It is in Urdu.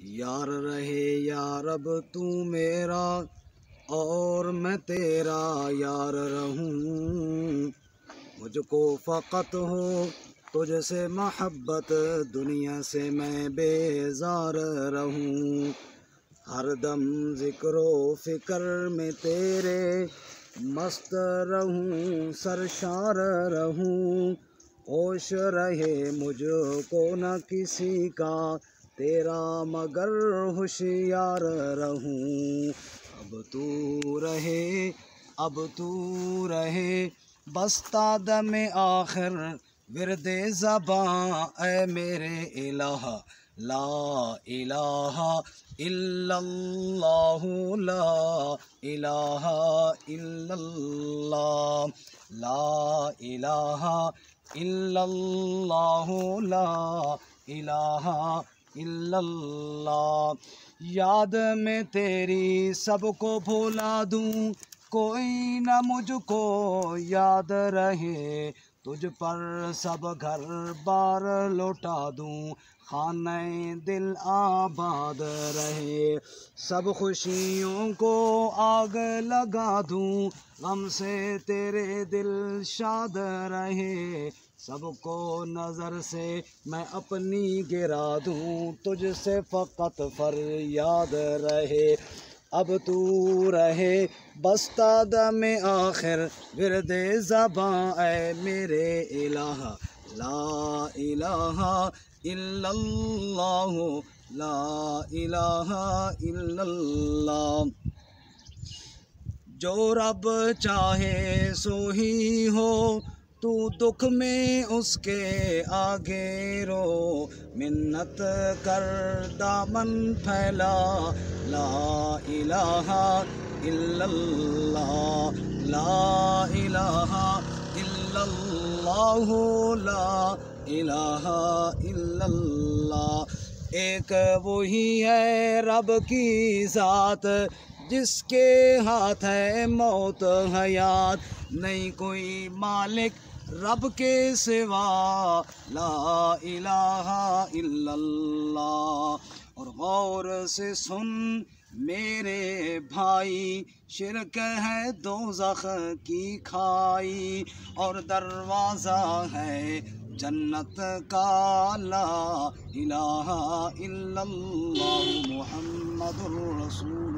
یار رہے یا رب تو میرا اور میں تیرا یار رہوں، مجھ کو فقط ہو تجھ سے محبت، دنیا سے میں بیزار رہوں، ہر دم ذکر و فکر میں تیرے مست رہوں، سرشار رہوں، ہوش رہے مجھ کو نہ کسی کا تیرا مگر ہوشیار رہوں، اب تو رہے بستہ دم آخر ورد زباں، اے میرے الہ لا الہ الا اللہ، لا الہ الا اللہ، لا الہ الا اللہ، لا الہ الا اللہ۔ یاد میں تیری سب کو بھولا دوں، کوئی نہ مجھ کو یاد رہے، تجھ پر سب گھر بار لوٹا دوں، خانہ دل آباد رہے، سب خوشیوں کو آگ لگا دوں، غم سے تیرے دل شاد رہے، سب کو نظر سے میں اپنی گرا دوں، تجھ سے فقط فریاد رہے، اب تو رہے بستہ دم آخر ورد زباں، اے میرے الہ لا الہ الا اللہ، لا الہ الا اللہ۔ جو رب چاہے سو ہی ہو، تو دکھ میں اس کے آگے رو، منت کر دامن پھیلا، لا الہ الا اللہ، لا الہ الا اللہ، لا الہ الا اللہ۔ ایک وہی ہے رب کی ذات، جس کے ہاتھ ہے موت حیات، نہیں کوئی مالک رب کے سوا، لا الہ الا اللہ۔ اور غور سے سن میرے بھائی، شرک ہے دوزخ کی کھائی، اور دروازہ ہے جنت کا، لا الہ الا اللہ، محمد الرسول